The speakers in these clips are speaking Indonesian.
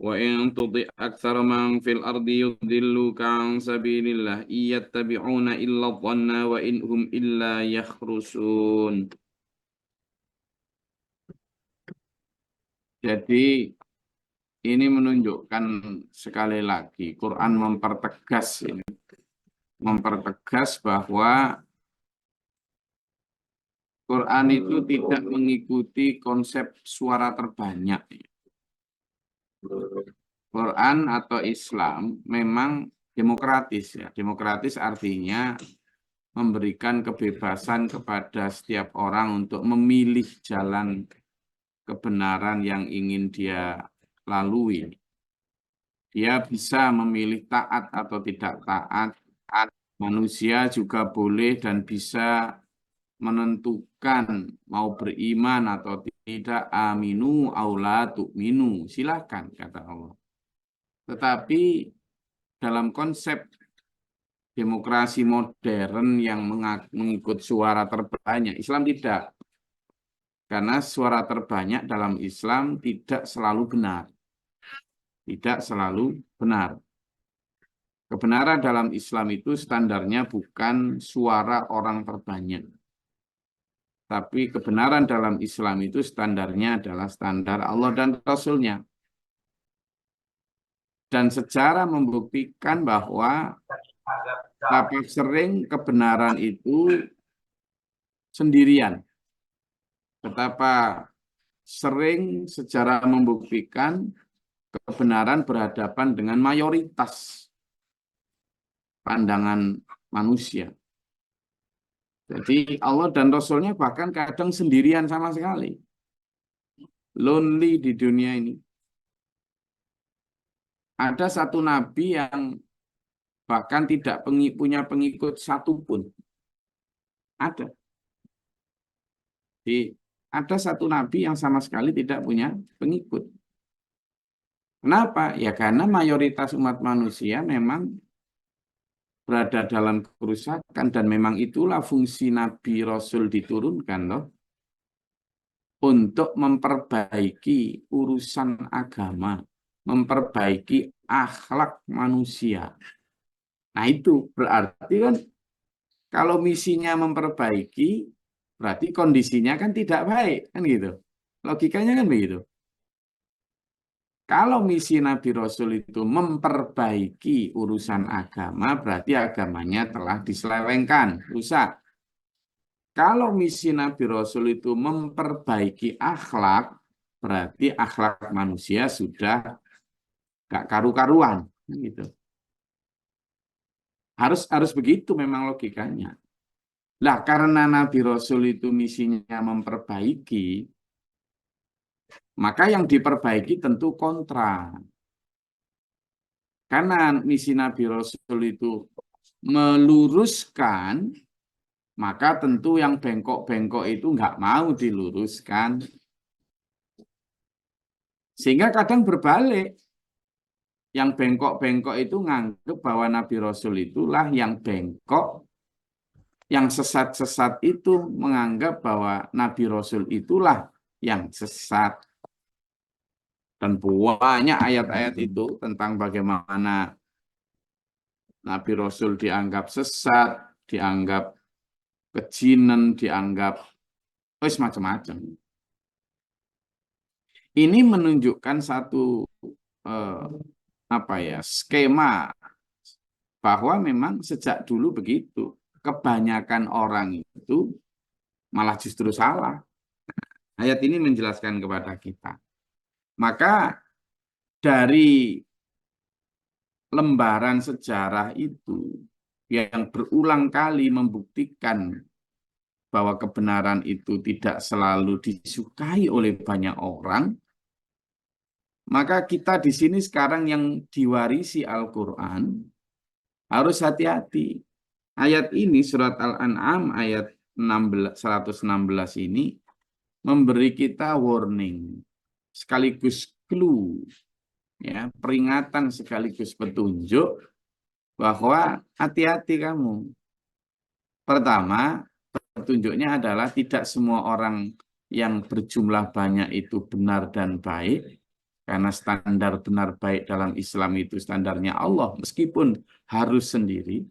Wa in tuti' aktsara man fil ardi yudilluka an sabilillah iyattabi'una illa dhanna wa in hum illa yakhrusun. Jadi ini menunjukkan sekali lagi Quran mempertegas bahwa Quran itu tidak mengikuti konsep suara terbanyak. Quran atau Islam memang demokratis ya. Demokratis artinya memberikan kebebasan kepada setiap orang untuk memilih jalan kebenaran yang ingin dia lalui. Dia bisa memilih taat atau tidak taat. Manusia juga boleh dan bisa menentukan mau beriman atau tidak. Aminu aula tu'minu. Silakan, kata Allah. Tetapi dalam konsep demokrasi modern yang mengikut suara terbanyak, Islam tidak. Karena suara terbanyak dalam Islam tidak selalu benar. Tidak selalu benar. Kebenaran dalam Islam itu standarnya bukan suara orang terbanyak. Tapi kebenaran dalam Islam itu standarnya adalah standar Allah dan Rasul-Nya. Dan sejarah membuktikan bahwa betapa sering kebenaran itu sendirian. Betapa sering sejarah membuktikan kebenaran berhadapan dengan mayoritas pandangan manusia. Jadi Allah dan Rasul-Nya bahkan kadang sendirian sama sekali. Lonely di dunia ini. Ada satu nabi yang bahkan tidak punya pengikut satupun. Ada. Jadi ada satu nabi yang sama sekali tidak punya pengikut. Kenapa? Ya karena mayoritas umat manusia memang berada dalam kerusakan dan memang itulah fungsi Nabi Rasul diturunkan loh. Untuk memperbaiki urusan agama, memperbaiki akhlak manusia. Nah itu berarti kan kalau misinya memperbaiki, berarti kondisinya kan tidak baik, kan gitu. Logikanya kan begitu. Kalau misi Nabi Rasul itu memperbaiki urusan agama, berarti agamanya telah diselewengkan, rusak. Kalau misi Nabi Rasul itu memperbaiki akhlak, berarti akhlak manusia sudah gak karu-karuan, gitu. Harus begitu memang logikanya. Lah karena Nabi Rasul itu misinya memperbaiki, maka yang diperbaiki tentu kontra. Karena misi Nabi Rasul itu meluruskan, maka tentu yang bengkok-bengkok itu nggak mau diluruskan. Sehingga kadang berbalik. Yang bengkok-bengkok itu nganggep bahwa Nabi Rasul itulah yang bengkok. Yang sesat-sesat itu menganggap bahwa Nabi Rasul itulah yang sesat. Dan banyak ayat-ayat itu tentang bagaimana Nabi Rasul dianggap sesat, dianggap kejinan, dianggap macam-macam. Ini menunjukkan satu skema bahwa memang sejak dulu begitu. Kebanyakan orang itu malah justru salah. Ayat ini menjelaskan kepada kita. Maka dari lembaran sejarah itu yang berulang kali membuktikan bahwa kebenaran itu tidak selalu disukai oleh banyak orang, maka kita di sini sekarang yang diwarisi Al-Quran harus hati-hati. Ayat ini surat Al-An'am ayat 116 ini memberi kita warning sekaligus clue, ya, peringatan sekaligus petunjuk bahwa hati-hati kamu. Pertama, petunjuknya adalah tidak semua orang yang berjumlah banyak itu benar dan baik, karena standar benar baik dalam Islam itu standarnya Allah, meskipun harus sendiri.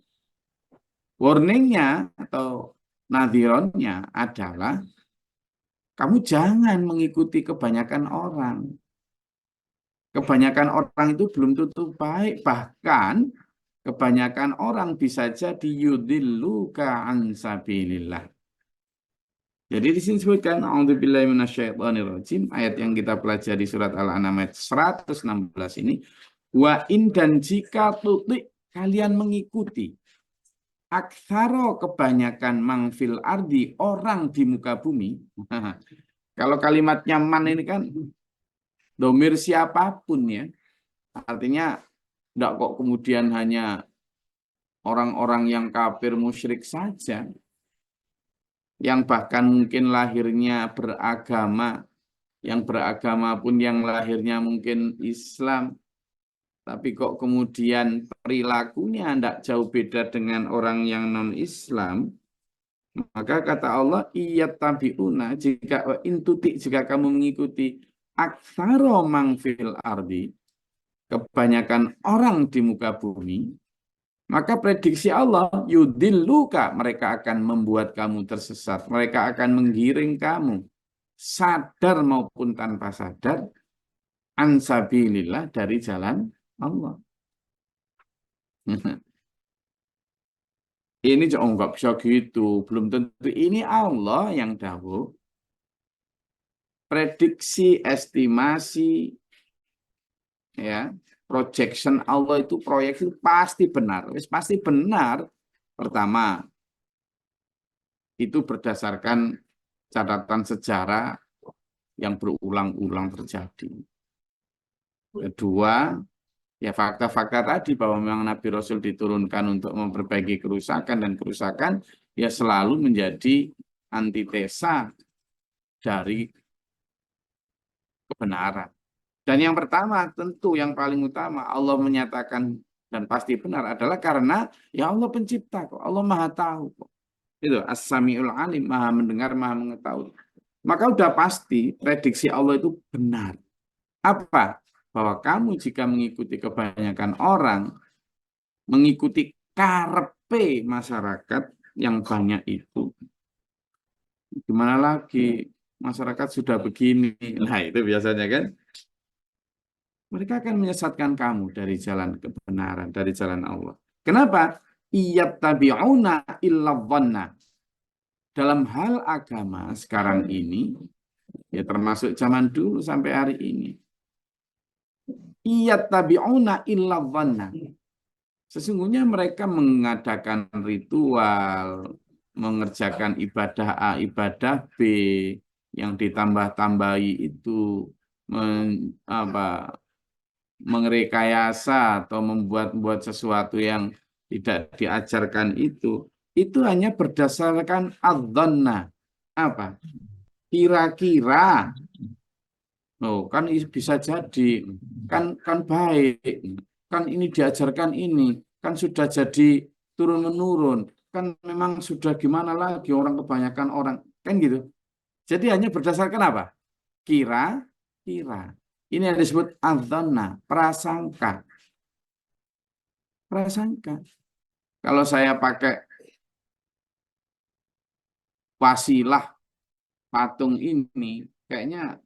Warningnya atau nadhironnya adalah kamu jangan mengikuti kebanyakan orang. Kebanyakan orang itu belum tentu baik, bahkan kebanyakan orang bisa jadi yudilluka an sabilillah. Jadi di sini disebutkan a'udzubillahi minasyaitonirrajim, ayat yang kita pelajari surat Al-An'am ayat 116 ini, wa in, dan jika tuti kalian mengikuti aktsaro, kebanyakan mangfil ardi, orang di muka bumi. Kalau kalimatnya man ini kan domir siapapun ya. Artinya enggak kok kemudian hanya orang-orang yang kafir musyrik saja, yang bahkan mungkin lahirnya beragama, yang beragama pun yang lahirnya mungkin Islam, tapi kok kemudian perilakunya tidak jauh beda dengan orang yang non-Islam, maka kata Allah, iyat tabiuna, jika intuti, jika kamu mengikuti aktsaro mangfil ardi, kebanyakan orang di muka bumi, maka prediksi Allah, yudilluka, mereka akan membuat kamu tersesat, mereka akan menggiring kamu, sadar maupun tanpa sadar, ansabilillah, dari jalan Allah. Ini enggak bisa gitu, belum tentu. Ini Allah yang dahulu. Prediksi, estimasi, ya, projection Allah itu, proyeksi pasti benar. Pasti benar. Pertama, itu berdasarkan catatan sejarah yang berulang-ulang terjadi. Kedua, ya fakta-fakta tadi bahwa memang Nabi Rasul diturunkan untuk memperbaiki kerusakan, dan kerusakan ya selalu menjadi antitesa dari kebenaran. Dan yang pertama, tentu yang paling utama, Allah menyatakan dan pasti benar adalah karena ya Allah pencipta kok, Allah maha tahu kok. Itu as-sami'ul alim, maha mendengar, maha mengetahui. Maka udah pasti prediksi Allah itu benar. Apa? Bahwa kamu jika mengikuti kebanyakan orang, mengikuti karepe masyarakat yang banyak itu, gimana lagi masyarakat sudah begini. Nah itu biasanya kan, mereka akan menyesatkan kamu dari jalan kebenaran, dari jalan Allah. Kenapa? Iyattabi'una illa dhanna. Dalam hal agama sekarang ini, ya termasuk zaman dulu sampai hari ini, iyattabi'una illa dhanna. Sesungguhnya mereka mengadakan ritual, mengerjakan ibadah A, ibadah B, yang ditambah-tambahi itu merekayasa atau membuat sesuatu yang tidak diajarkan itu hanya berdasarkan adzanna. Apa? Kira-kira. Oh, kan bisa jadi, kan baik, kan ini diajarkan ini, kan sudah jadi turun-menurun, kan memang sudah gimana lagi orang, kebanyakan orang, kan gitu. Jadi hanya berdasarkan apa? Kira-kira. Ini yang disebut adzanna, prasangka. Prasangka. Kalau saya pakai wasilah patung ini, kayaknya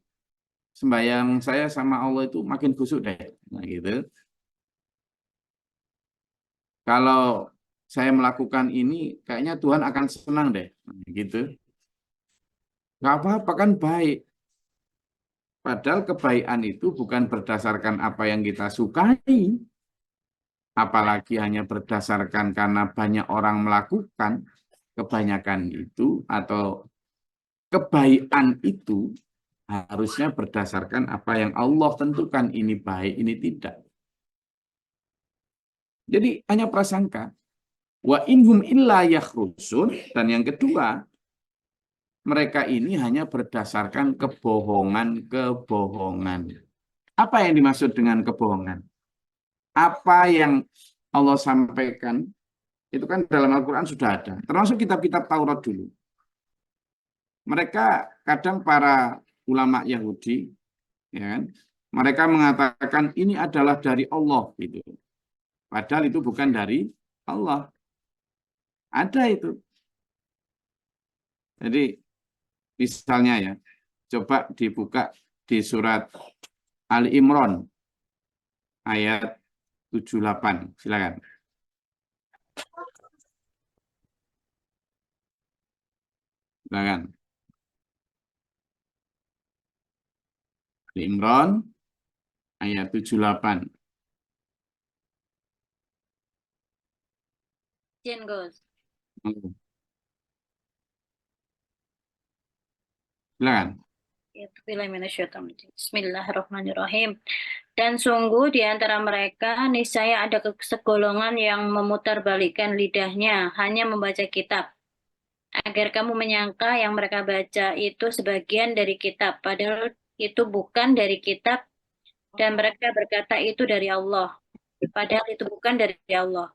sembahyang saya sama Allah itu makin khusyuk deh. Nah, gitu. Kalau saya melakukan ini, kayaknya Tuhan akan senang deh. Nah, gitu. Gak apa-apa, kan baik. Padahal kebaikan itu bukan berdasarkan apa yang kita sukai, apalagi hanya berdasarkan karena banyak orang melakukan. Kebanyakan itu atau kebaikan itu harusnya berdasarkan apa yang Allah tentukan, ini baik, ini tidak. Jadi hanya prasangka. Wa inhum illa yakhrusun. Dan yang kedua, mereka ini hanya berdasarkan kebohongan-kebohongan. Apa yang dimaksud dengan kebohongan? Apa yang Allah sampaikan, itu kan dalam Al-Quran sudah ada. Termasuk kitab-kitab Taurat dulu. Mereka kadang para ulama Yahudi, ya kan, mereka mengatakan ini adalah dari Allah gitu. Padahal itu bukan dari Allah. Ada itu. Jadi misalnya ya, coba dibuka di surat Ali Imran ayat 78. Silakan. Silakan. Ali Imran ayat 78. Jen, Gus. Silakan. Bismillahirrahmanirrahim. Dan sungguh di antara mereka niscaya ada segolongan yang memutarbalikkan lidahnya hanya membaca kitab. Agar kamu menyangka yang mereka baca itu sebagian dari kitab, padahal itu bukan dari kitab, dan mereka berkata itu dari Allah, padahal itu bukan dari Allah.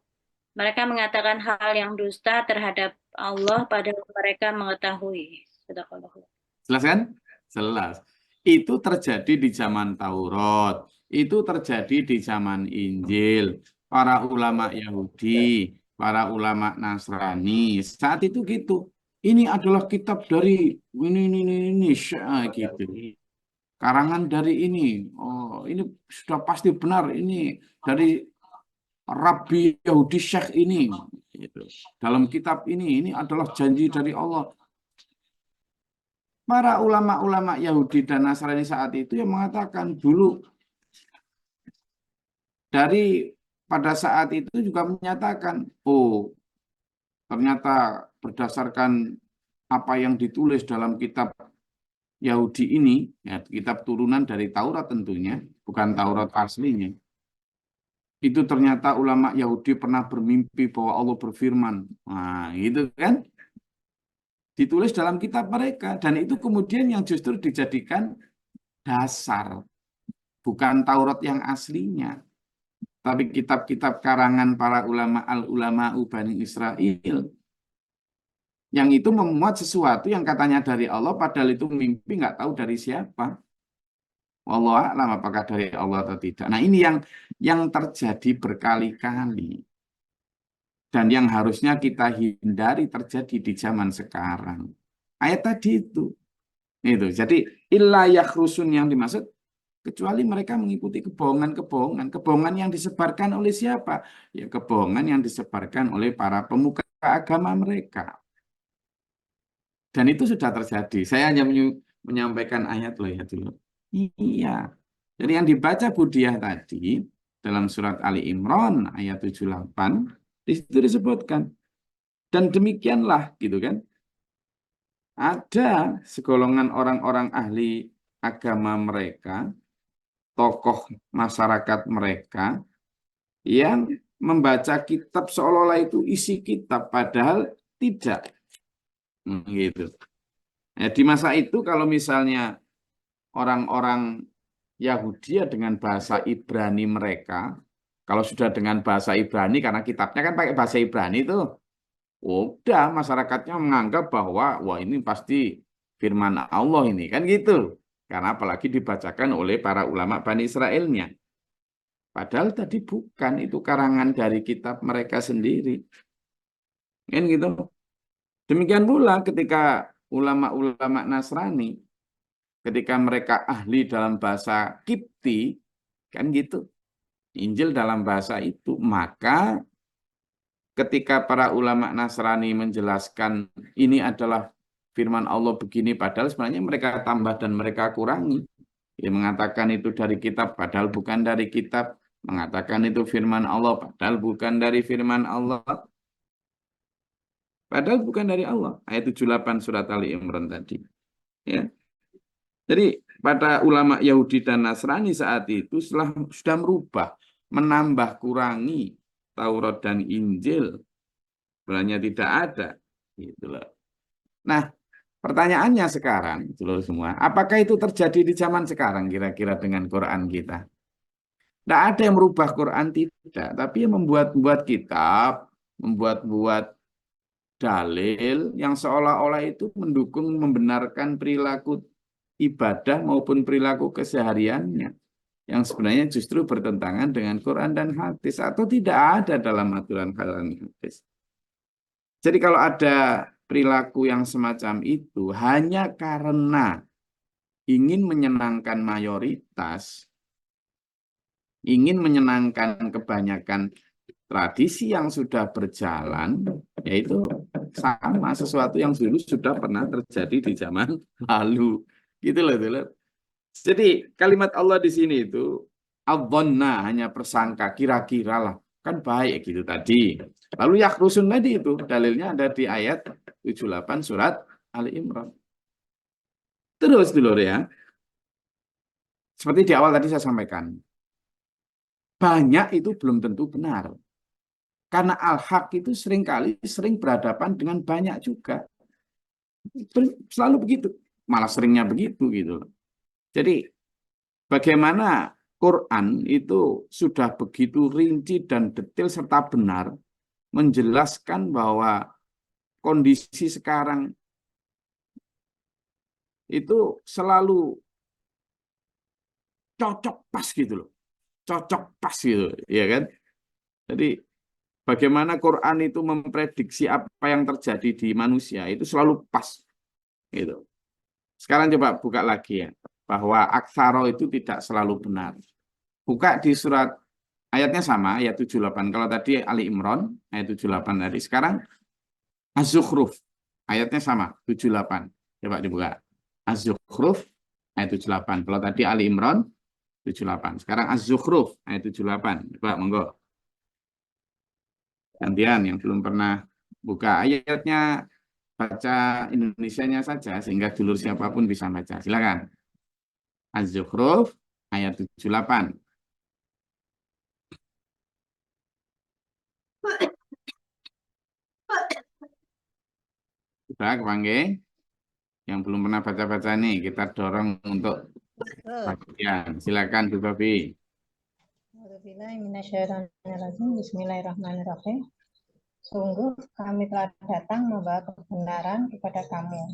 Mereka mengatakan hal yang dusta terhadap Allah, padahal mereka mengetahui. Sadaqallahu. Jelas kan? Jelas. Itu terjadi di zaman Taurat. Itu terjadi di zaman Injil. Para ulama Yahudi, para ulama Nasrani. Saat itu gitu. Ini adalah kitab dari ini gitu. Karangan dari ini. Oh, ini sudah pasti benar. Ini dari Rabbi Yahudi Syekh ini. Gitu. Dalam kitab ini adalah janji dari Allah. Para ulama-ulama Yahudi dan Nasrani saat itu yang mengatakan dulu dari pada saat itu juga menyatakan, oh ternyata berdasarkan apa yang ditulis dalam kitab Yahudi ini, ya, kitab turunan dari Taurat tentunya, bukan Taurat aslinya, itu ternyata ulama Yahudi pernah bermimpi bahwa Allah berfirman. Nah, gitu kan? Ditulis dalam kitab mereka, dan itu kemudian yang justru dijadikan dasar. Bukan Taurat yang aslinya, tapi kitab-kitab karangan para ulama al-ulama Bani Israel. Yang itu memuat sesuatu yang katanya dari Allah, padahal itu mimpi nggak tahu dari siapa. Wallahu a'lam apakah dari Allah atau tidak. Nah ini yang terjadi berkali-kali. Dan yang harusnya kita hindari terjadi di zaman sekarang. Ayat tadi itu. Jadi illa yakhrusun yang dimaksud kecuali mereka mengikuti kebohongan-kebohongan. Kebohongan yang disebarkan oleh siapa? Ya kebohongan yang disebarkan oleh para pemuka agama mereka. Dan itu sudah terjadi. Saya hanya menyampaikan ayat loh ya dulu. Iya. Jadi yang dibaca Budiah tadi dalam surat Ali Imran ayat 78 di situ disebutkan. Dan demikianlah gitu kan. Ada segolongan orang-orang ahli agama mereka, tokoh masyarakat mereka yang membaca kitab seolah-olah itu isi kitab, padahal tidak. Gitu. Ya, di masa itu kalau misalnya orang-orang Yahudi ya dengan bahasa Ibrani mereka, kalau sudah dengan bahasa Ibrani, karena kitabnya kan pakai bahasa Ibrani itu, udah masyarakatnya menganggap bahwa wah ini pasti firman Allah ini, kan gitu. Karena apalagi dibacakan oleh para ulama Bani Israelnya. Padahal tadi bukan, itu karangan dari kitab mereka sendiri. Kan gitu. Demikian pula ketika ulama-ulama Nasrani, ketika mereka ahli dalam bahasa Kipti, kan gitu. Injil dalam bahasa itu, maka ketika para ulama Nasrani menjelaskan ini adalah firman Allah begini, padahal sebenarnya mereka tambah dan mereka kurangi. Ya, mengatakan itu dari kitab, padahal bukan dari kitab. Mengatakan itu firman Allah, padahal bukan dari firman Allah. Padahal bukan dari Allah. Ayat 78 surat Ali Imran tadi. Ya. Jadi pada ulama Yahudi dan Nasrani saat itu sudah merubah, menambah kurangi Taurat dan Injil. Sebenarnya tidak ada. Gitu loh. Nah, pertanyaannya sekarang, seluruh semua, apakah itu terjadi di zaman sekarang kira-kira dengan Quran kita? Tidak ada yang merubah Quran, tidak. Tapi yang membuat kitab, membuat dalil yang seolah-olah itu mendukung membenarkan perilaku ibadah maupun perilaku kesehariannya yang sebenarnya justru bertentangan dengan Quran dan hadis atau tidak ada dalam aturan Quran dan hadis. Jadi kalau ada perilaku yang semacam itu hanya karena ingin menyenangkan mayoritas, ingin menyenangkan kebanyakan tradisi yang sudah berjalan, yaitu sama sesuatu yang dulu sudah pernah terjadi di zaman lalu. Gitu loh, gitu loh. Jadi kalimat Allah di sini itu adzanna, hanya persangka, kira-kira lah. Kan baik gitu tadi. Lalu yakhrusun tadi itu dalilnya ada di ayat 78 surat Ali Imran. Terus dulu ya. Seperti di awal tadi saya sampaikan. Banyak itu belum tentu benar. Karena al-haq itu sering berhadapan dengan banyak juga. Selalu begitu. Malah seringnya begitu gitu. Jadi bagaimana Quran itu sudah begitu rinci dan detail serta benar menjelaskan bahwa kondisi sekarang itu selalu cocok pas gitu loh. Cocok pas gitu, ya kan? Jadi bagaimana Quran itu memprediksi apa yang terjadi di manusia itu selalu pas gitu. Sekarang coba buka lagi ya, bahwa aksaro itu tidak selalu benar. Buka di surat ayatnya sama, ayat 78. Kalau tadi Ali Imran, ayat 78 tadi. Sekarang Az-Zukhruf, ayatnya sama, 78. Coba dibuka. Az-Zukhruf, ayat 78. Kalau tadi Ali Imran, 78. Sekarang Az-Zukhruf, ayat 78. Coba, monggo. Gantian yang belum pernah buka ayatnya, baca Indonesianya saja, sehingga dulur siapapun bisa baca. Silakan. Az-Zukhruf, ayat 78. Sudah kepanggil? Yang belum pernah baca-baca nih, kita dorong untuk bagian. Silakan, Bu Babi. Bismillahirrahmanirrahim. Sungguh kami telah datang membawa kebenaran kepada kamu.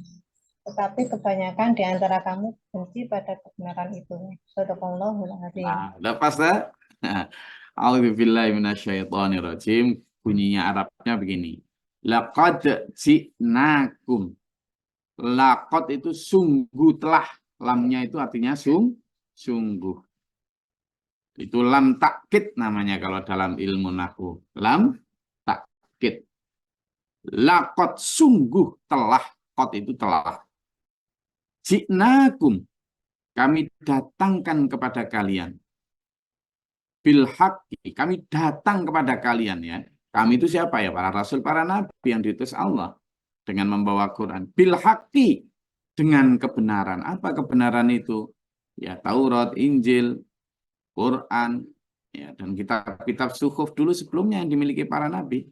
Tetapi kebanyakan di antara kamu benci pada kebenaran itu. Shadaqallahul adzim. Nah, udah pas dah? A'udzubillahi minasyaitonirrajim. Bunyinya Arabnya begini. Laqad ji'nakum. Laqad itu sungguh telah. Lamnya itu artinya sungguh. Itu lam takkid namanya kalau dalam ilmu nahwu. Lam takkid. Laqad sungguh telah. Qad itu telah. Ji'nakum. Kami datangkan kepada kalian. Bil haqqi, kami datang kepada kalian ya. Kami itu siapa ya? Para rasul, para nabi yang diutus Allah dengan membawa Quran. Bil haqqi, dengan kebenaran. Apa kebenaran itu? Ya Taurat, Injil, Quran, ya, dan kitab-kitab suhuf dulu sebelumnya yang dimiliki para nabi.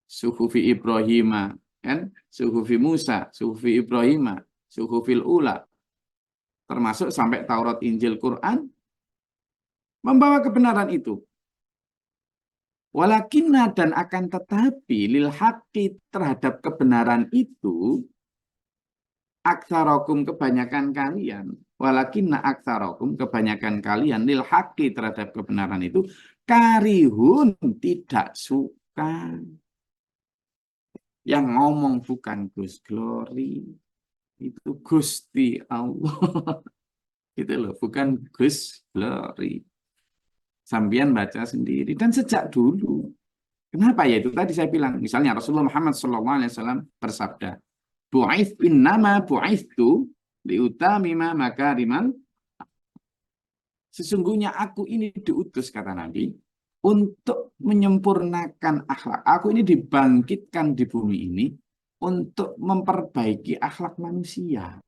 Suhufi Ibrahim, kan? Suhufi Musa, Suhufi Ibrahim, Suhufil Ula. Termasuk sampai Taurat, Injil, Quran membawa kebenaran itu. Walakinna, dan akan tetapi lil haqqi, terhadap kebenaran itu, aktsarokum, kebanyakan kalian, walakinna aktsarokum, kebanyakan kalian, lil haqqi, terhadap kebenaran itu, karihun, tidak suka. Yang ngomong bukan Gus Glory, itu Gusti Allah. Gitu loh, bukan Gus Glory. Sambian baca sendiri dan sejak dulu. Kenapa ya itu tadi saya bilang, misalnya Rasulullah Muhammad SAW bersabda, "Bu'ith innama bu'ithtu liutamima makarimal." Sesungguhnya aku ini diutus, kata Nabi, untuk menyempurnakan akhlak. Aku ini dibangkitkan di bumi ini untuk memperbaiki akhlak manusia.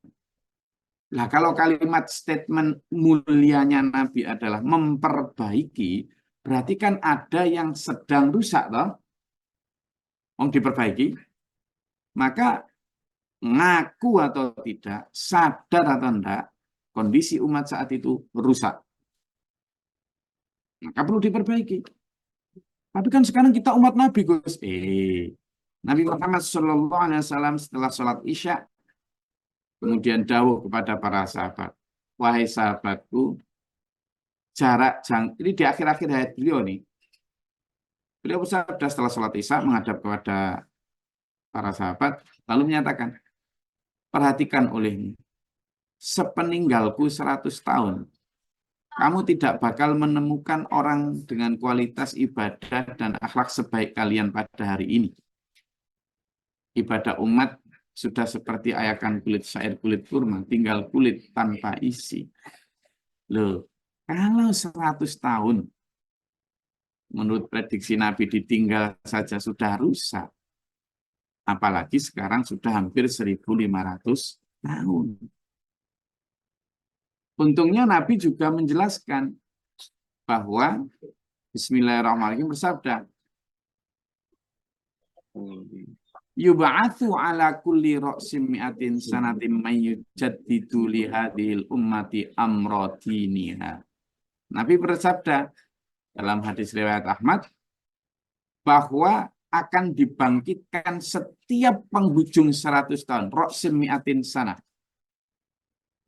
Nah, kalau kalimat statement mulianya Nabi adalah memperbaiki, berarti kan ada yang sedang rusak, toh? Mau diperbaiki. Maka ngaku atau tidak, sadar atau tidak, kondisi umat saat itu rusak. Maka perlu diperbaiki. Tapi kan sekarang kita umat Nabi, Gus. Nabi Muhammad SAW setelah sholat Isya kemudian dawuh kepada para sahabat, wahai sahabatku, ini di akhir-akhir hayat beliau nih. Beliau bersabda setelah sholat Isya menghadap kepada para sahabat, lalu menyatakan, perhatikan olehmu, sepeninggalku 100 tahun, kamu tidak bakal menemukan orang dengan kualitas ibadah dan akhlak sebaik kalian pada hari ini. Ibadah umat sudah seperti ayakan kulit syair, kulit kurma, tinggal kulit tanpa isi. Loh, kalau 100 tahun, menurut prediksi Nabi ditinggal saja sudah rusak. Apalagi sekarang sudah hampir 1.500 tahun. Untungnya Nabi juga menjelaskan bahwa Bismillahirrahmanirrahim bersabda, yub'atsu ala kulli ra'sim mi'atin sanatin may yujaddidu li hadhil ummati amra diniha. Nabi bersabda dalam hadis riwayat Ahmad bahwa akan dibangkitkan setiap penghujung 100 tahun, ra'sim mi'atin sanah.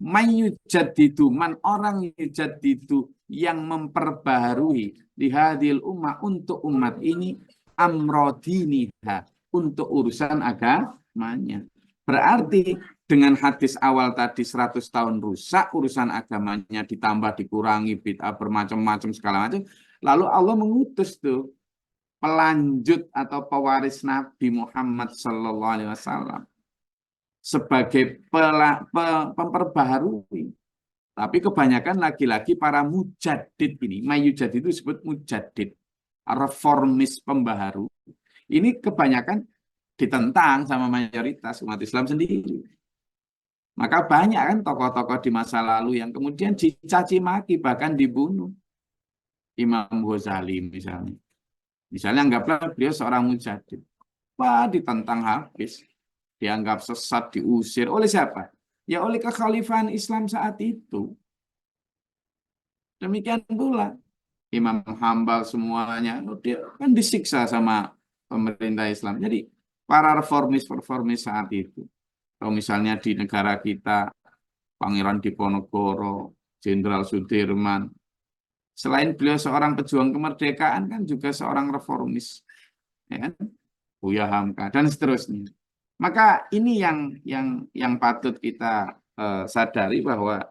May yujaddidu, man orang yujaddidu yang memperbaharui li hadhil ummah untuk umat ini amra diniha, untuk urusan agamanya. Berarti dengan hadis awal tadi 100 tahun rusak, urusan agamanya ditambah, dikurangi, bid'ah bermacam-macam segala macam. Lalu Allah mengutus tuh pelanjut atau pewaris Nabi Muhammad SAW sebagai pemperbaharui. Tapi kebanyakan lagi-lagi para mujadid ini, mayujadid itu disebut mujadid, reformis pembaharu. Ini kebanyakan ditentang sama mayoritas umat Islam sendiri. Maka banyak kan tokoh-tokoh di masa lalu yang kemudian dicaci maki, bahkan dibunuh. Imam Ghazali misalnya. Misalnya anggaplah beliau seorang mujadid. Wah, ditentang habis. Dianggap sesat, diusir. Oleh siapa? Ya oleh kekhalifahan Islam saat itu. Demikian pula Imam Hambal semuanya. Dia kan disiksa sama pemerintah Islam. Jadi para reformis saat itu. Kalau misalnya di negara kita, Pangeran Diponegoro, Jenderal Sudirman, selain beliau seorang pejuang kemerdekaan, kan juga seorang reformis. Ya kan? Buya Hamka, dan seterusnya. Maka ini yang patut kita sadari bahwa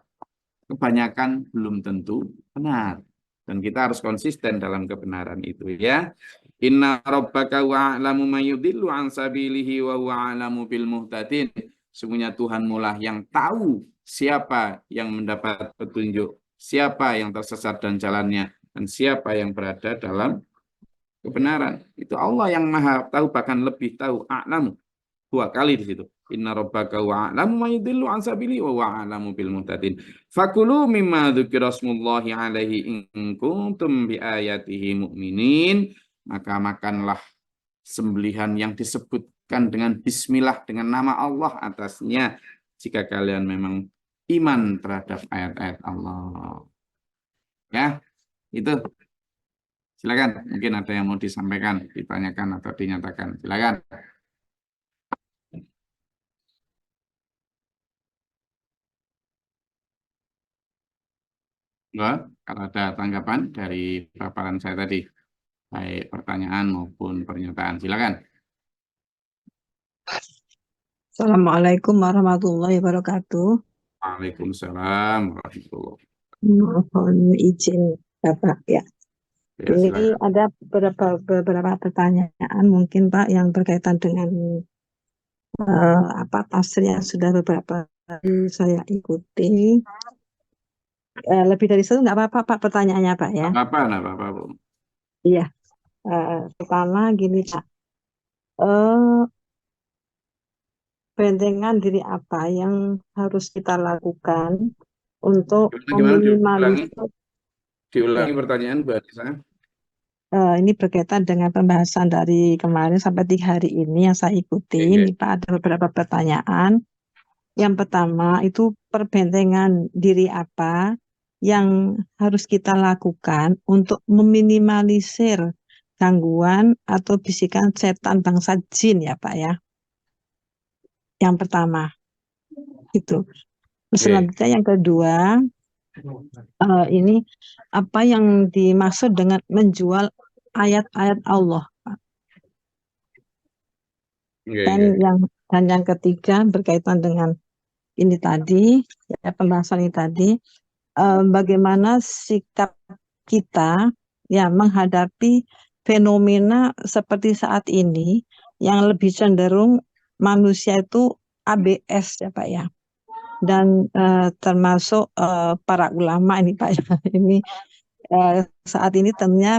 kebanyakan belum tentu benar. Dan kita harus konsisten dalam kebenaran itu ya. Inna rabbaka wa'alamu mayudillu an sabilihi wa wa'alamu bil muhtadin. Sungguhnya Tuhanmu lah yang tahu siapa yang mendapat petunjuk, siapa yang tersesat dan jalannya, dan siapa yang berada dalam kebenaran. Itu Allah yang maha tahu, bahkan lebih tahu. A'lamu. 2 kali di situ. Inna rabbaka wa'alamu mayudillu an sabilihi wa wa'alamu bil muhtadin. Fakulu mimma dzukira smullahi alaihi in kuntum bi ayatihi mu'minin. Maka makanlah sembelihan yang disebutkan dengan bismillah, dengan nama Allah atasnya, jika kalian memang iman terhadap ayat-ayat Allah. Ya, itu. Silakan, mungkin ada yang mau disampaikan, ditanyakan atau dinyatakan. Silakan. Enggak, kalau ada tanggapan dari paparan saya tadi, baik pertanyaan maupun pernyataan, silakan. Assalamualaikum warahmatullahi wabarakatuh. Waalaikumsalam warahmatullahi Mohon izin Bapak ya. wabarakatuh. Ya, Ini silakan. ada beberapa pertanyaan mungkin Pak yang berkaitan dengan tafsir yang sudah beberapa kali saya ikuti. Lebih dari satu nggak apa-apa Pak pertanyaannya Pak ya. Nggak apa-apa, Bu. Iya. Pertama gini Pak. Bentengan diri apa yang harus kita lakukan untuk Gimana? meminimalisir Diulangi pertanyaan Bu Anissa. ini berkaitan dengan pembahasan dari kemarin sampai 3 hari ini yang saya ikuti. Oke. Ini Pak ada beberapa pertanyaan. Yang pertama itu perbentengan diri apa yang harus kita lakukan untuk meminimalisir gangguan atau bisikan setan bangsa jin ya Pak ya. Yang pertama itu. Selanjutnya yang kedua, ini apa yang dimaksud dengan menjual ayat-ayat Allah, Pak. Dan yang ketiga berkaitan dengan ini tadi, ya, pembahasan ini tadi, bagaimana sikap kita ya menghadapi fenomena seperti saat ini yang lebih cenderung manusia itu ABS ya Pak ya. Dan termasuk para ulama ini Pak ya. Ini saat ini tentunya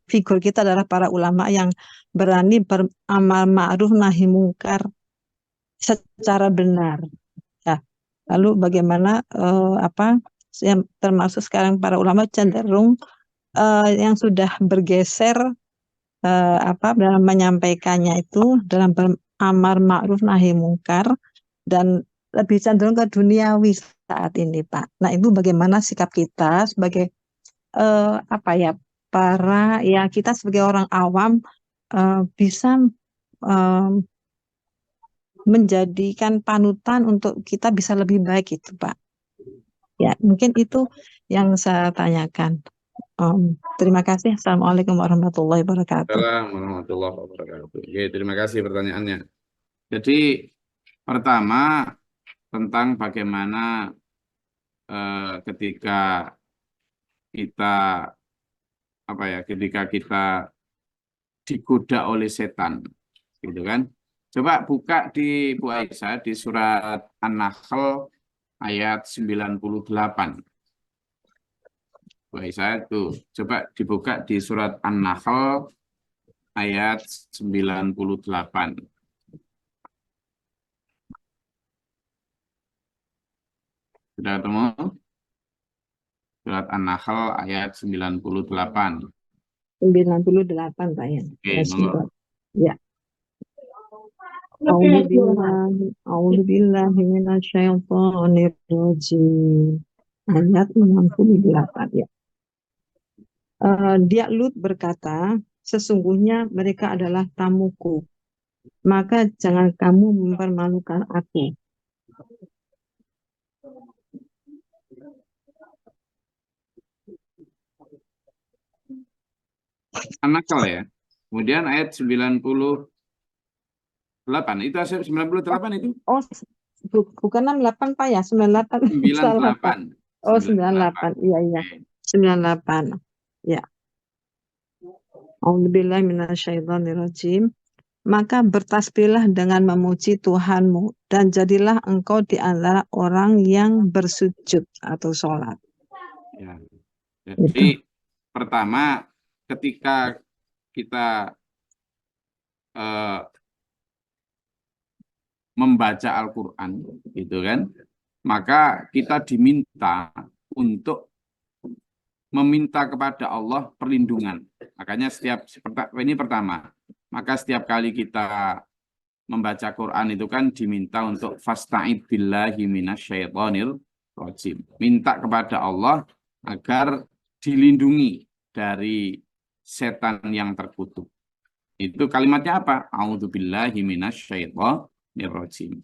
figur kita adalah para ulama yang berani beramal ma'ruf nahi mungkar secara benar. Ya. Lalu bagaimana yang termasuk sekarang para ulama cenderung yang sudah bergeser dalam menyampaikannya itu dalam beramar ma'ruf nahi mungkar dan lebih cenderung ke duniawi saat ini Pak. Nah itu bagaimana sikap kita sebagai kita sebagai orang awam bisa menjadikan panutan untuk kita bisa lebih baik itu Pak. Ya mungkin itu yang saya tanyakan. Terima kasih. Assalamualaikum warahmatullahi wabarakatuh. Assalamualaikum warahmatullahi wabarakatuh. Oke, terima kasih pertanyaannya. Jadi pertama tentang bagaimana ketika kita digoda oleh setan, gitu kan? Coba buka di Bu Aisyah di surat An-Nahl ayat 98. Bu Aisyah itu coba dibuka di surat An-Nahl ayat 98. Sudah ketemu? Surat An-Nahl ayat 98. 98 Pak ya. Oke, monggo. Ya. A'udzubillahi minasyaitonir rajim. Ayat 68 ya. Dia Lut berkata, sesungguhnya mereka adalah tamuku. Maka jangan kamu mempermalukan aku. An-Nahl ya. Kemudian ayat 98. Itu ayat 98 itu? Oh, bukan 68 Pak ya, 98. 98. Oh, 98. Iya. 98. Ya. A'udzubillahi minasyaitonirrajim. Maka bertasbihlah dengan memuji Tuhanmu dan jadilah engkau di antara orang yang bersujud atau sholat. Ya. Jadi pertama ketika kita membaca Al-Quran, gitu kan, maka kita diminta untuk meminta kepada Allah perlindungan. Makanya ini pertama, maka setiap kali kita membaca Quran itu kan diminta untuk fasta'id billahi minasyaitonir rajim. Minta kepada Allah agar dilindungi dari setan yang terkutuk. Itu kalimatnya apa? A'udzubillahi minasyaitonir rajim.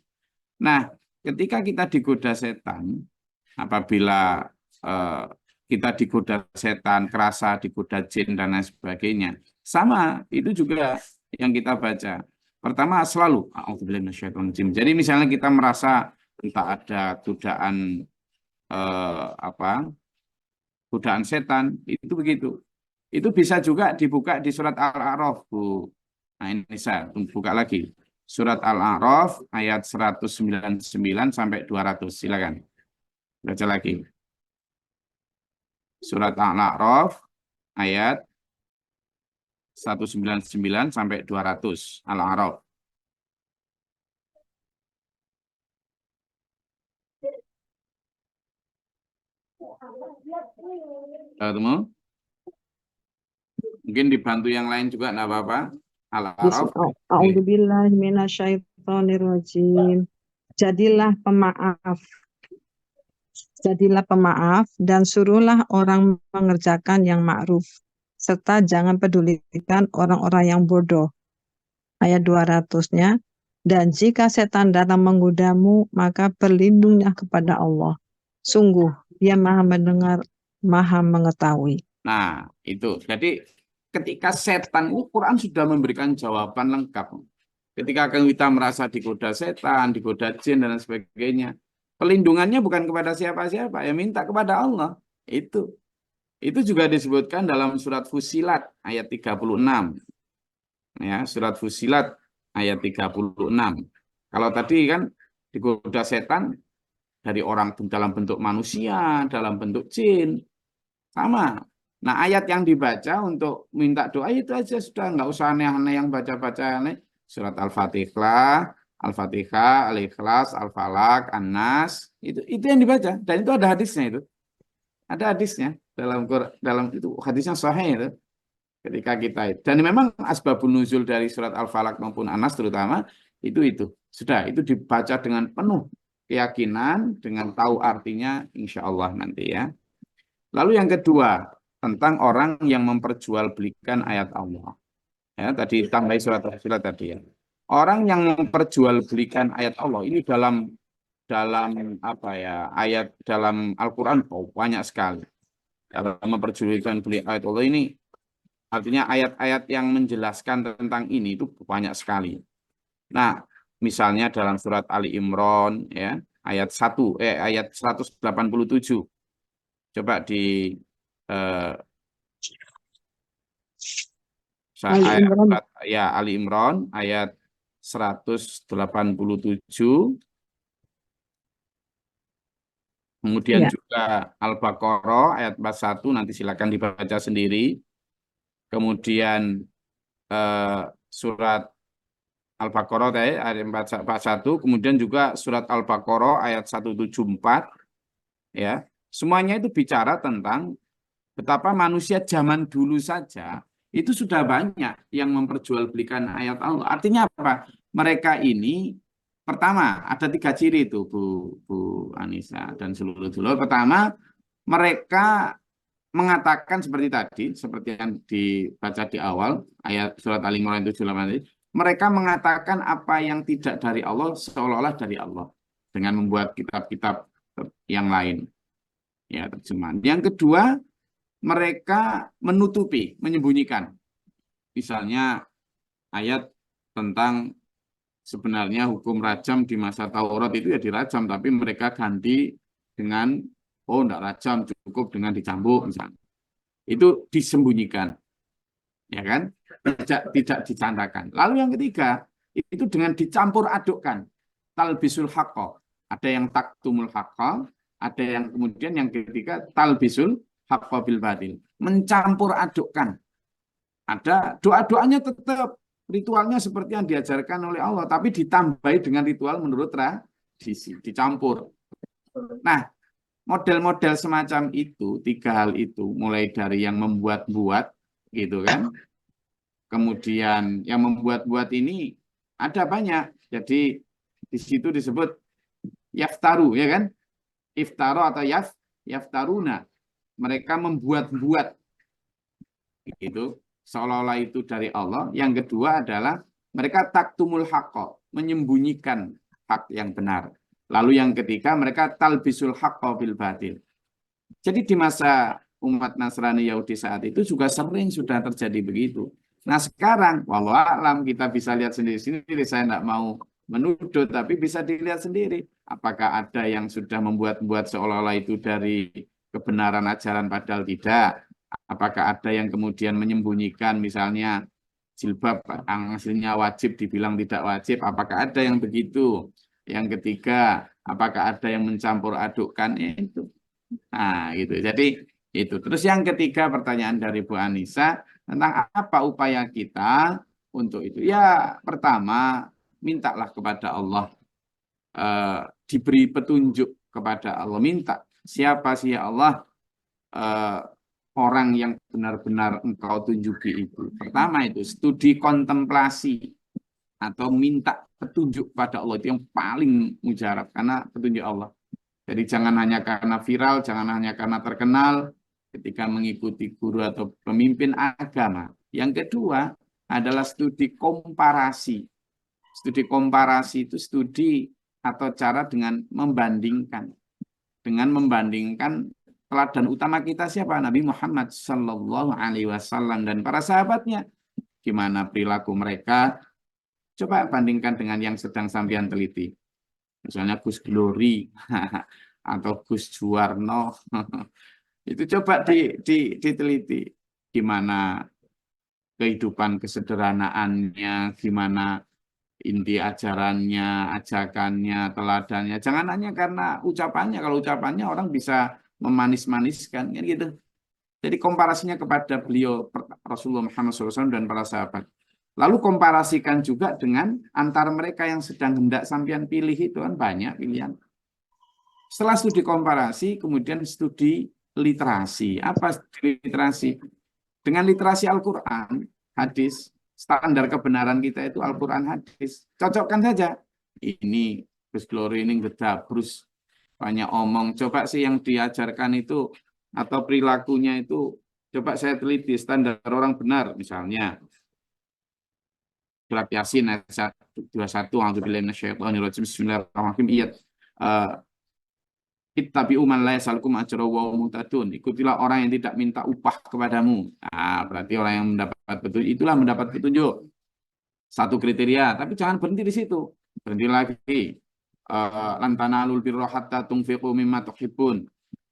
Nah, ketika kita digoda setan, apabila kita digoda setan, kerasa digoda jin dan lain sebagainya, sama itu juga yang kita baca. Pertama selalu a'udzubillahi minasyaitonir rajim. Jadi misalnya kita merasa entah ada godaan godaan setan, itu begitu. Itu bisa juga dibuka di surat Al-A'raf, Bu. Nah, ini saya buka lagi. Surat Al-A'raf ayat 199 sampai 200. Silakan. Baca lagi. Surat Al-A'raf ayat 199 sampai 200. Al-A'raf. Ketemu? Mungkin dibantu yang lain juga enggak apa-apa. Al-A'raf. A'udzubillahi minasyaitonirrajim. Jadilah pemaaf. Jadilah pemaaf dan suruhlah orang mengerjakan yang ma'ruf serta jangan pedulikan orang-orang yang bodoh. Ayat 200-nya, dan jika setan datang menggodamu, maka berlindunglah kepada Allah. Sungguh, Dia Maha Mendengar, Maha Mengetahui. Nah, itu. Jadi ketika setan, Quran sudah memberikan jawaban lengkap. Ketika kita merasa digoda setan, digoda jin, dan sebagainya, pelindungannya bukan kepada siapa-siapa, ya minta kepada Allah. Itu juga disebutkan dalam surat Fussilat ayat 36. Ya, surat Fussilat ayat 36. Kalau tadi kan digoda setan dari orang dalam bentuk manusia, dalam bentuk jin, sama. Nah, ayat yang dibaca untuk minta doa itu aja sudah, nggak usah aneh-aneh yang baca-baca aneh. Surat Al-Fatihah, Al-Ikhlas, Al-Falaq, An-Nas, itu yang dibaca, dan itu ada hadisnya itu. Ada hadisnya dalam itu hadisnya sahih itu. Ketika kita, dan memang asbabun nuzul dari surat Al-Falaq maupun An-Nas terutama itu sudah, itu dibaca dengan penuh keyakinan, dengan tahu artinya insya Allah nanti ya. Lalu yang kedua, tentang orang yang memperjualbelikan ayat Allah. Ya, tadi tambahi surat Al-Fussilat tadi ya. Orang yang memperjualbelikan ayat Allah ini dalam apa ya, ayat dalam Al-Qur'an banyak sekali. Dalam memperjualbelikan ayat Allah ini artinya ayat-ayat yang menjelaskan tentang ini itu banyak sekali. Nah, misalnya dalam surat Ali Imran ya, ayat 187. Coba di Ali Imran ayat 187. Kemudian Ya. juga Al-Baqarah ayat 41, nanti silakan dibaca sendiri. Kemudian surat Al-Baqarah ayat 41, kemudian juga surat Al-Baqarah ayat 174 ya. Semuanya itu bicara tentang betapa manusia zaman dulu saja itu sudah banyak yang memperjualbelikan ayat Allah. Artinya apa? Mereka ini pertama ada 3 ciri itu Bu Anissa dan seluruh dulur. Pertama, mereka mengatakan seperti tadi, seperti yang dibaca di awal ayat surat Al-Imran 78, mereka mengatakan apa yang tidak dari Allah seolah-olah dari Allah dengan membuat kitab-kitab yang lain. Ya, terjemahan. Yang kedua, mereka menutupi, menyembunyikan. Misalnya ayat tentang sebenarnya hukum rajam di masa Taurat itu ya dirajam, tapi mereka ganti dengan enggak rajam, cukup dengan dicambuk misalnya. Itu disembunyikan. Ya kan? Tidak dicandakan. Lalu yang ketiga, itu dengan dicampur adukkan. Talbisul haqqa. Ada yang taktumul haqqa, ada yang kemudian yang ketiga talbisul haqqa bil batil. Mencampur adukkan. Ada doa-doanya tetap ritualnya seperti yang diajarkan oleh Allah, tapi ditambahi dengan ritual menurut tradisi, dicampur. Nah, model-model semacam itu, 3 hal itu, mulai dari yang membuat-buat, gitu kan. Kemudian yang membuat-buat ini ada banyak. Jadi di situ disebut yaftaru, ya kan? Iftaro atau yaftaruna. Mereka membuat-buat. Gitu. Seolah-olah itu dari Allah. Yang kedua adalah mereka taktumul haqqa, menyembunyikan hak yang benar. Lalu yang ketiga, mereka talbisul haqqa bil batil. Jadi di masa umat Nasrani Yahudi saat itu juga sering sudah terjadi begitu. Nah sekarang, wallahu a'lam, kita bisa lihat sendiri-sendiri, saya tidak mau menuduh, tapi bisa dilihat sendiri. Apakah ada yang sudah membuat-buat seolah-olah itu dari kebenaran ajaran padahal tidak? Apakah ada yang kemudian menyembunyikan misalnya jilbab yang aslinya wajib dibilang tidak wajib? Apakah ada yang begitu? Yang ketiga, apakah ada yang mencampur adukkan itu? Nah, gitu. Jadi itu. Terus yang ketiga pertanyaan dari Bu Anissa tentang apa upaya kita untuk itu? Ya, pertama mintalah kepada Allah, diberi petunjuk kepada Allah. Minta siapa sih ya Allah orang yang benar-benar engkau tunjuki itu. Pertama itu studi kontemplasi atau minta petunjuk pada Allah, itu yang paling mujarab karena petunjuk Allah. Jadi jangan hanya karena viral, jangan hanya karena terkenal, ketika mengikuti guru atau pemimpin agama. Yang kedua adalah studi komparasi. Studi komparasi itu studi atau cara dengan membandingkan. Dengan membandingkan teladan utama kita siapa? Nabi Muhammad Sallallahu Alaihi Wasallam dan para sahabatnya. Gimana perilaku mereka? Coba bandingkan dengan yang sedang sampean teliti. Misalnya Gus Glory atau Gus Juwarno. Itu coba diteliti. Gimana kehidupan kesederhanaannya, gimana inti ajarannya, ajakannya, teladannya. Jangan hanya karena ucapannya. Kalau ucapannya orang bisa memanis-maniskan, kan gitu. Jadi komparasinya kepada beliau Rasulullah Muhammad SAW dan para sahabat. Lalu komparasikan juga dengan antara mereka yang sedang hendak sampean pilih itu kan banyak pilihan. Setelah studi komparasi, kemudian studi literasi. Apa studi literasi? Dengan literasi Al-Quran, hadis, standar kebenaran kita itu Al-Quran, hadis. Cocokkan saja. Ini Gus Glory ini gedabrus, banyak omong. Coba sih yang diajarkan itu atau perilakunya itu, coba saya teliti standar orang benar. Misalnya, surat Yasin ayat 21, A'udzubillahi minasyaitonirrajim, Bismillahirrahmanirrahim, iyat ittabi'u man la yas'alukum ajra wa hum muhtadun. Ikutilah orang yang tidak minta upah kepadamu. Nah, berarti orang yang mendapat petunjuk itulah mendapat petunjuk. Satu kriteria, tapi jangan berhenti di situ. Berhenti lagi. Lan tanalul birra hatta tunfiqu mimma tuhibbun.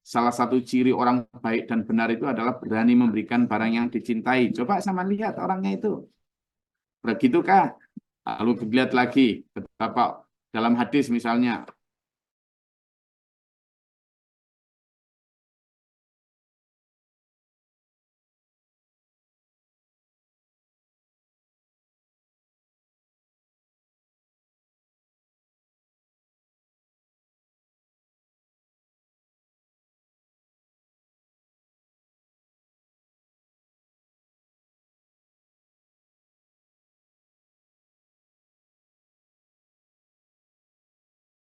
Salah satu ciri orang baik dan benar itu adalah berani memberikan barang yang dicintai. Coba sama lihat orangnya itu. Begitukah? Lalu dilihat lagi betapa dalam hadis misalnya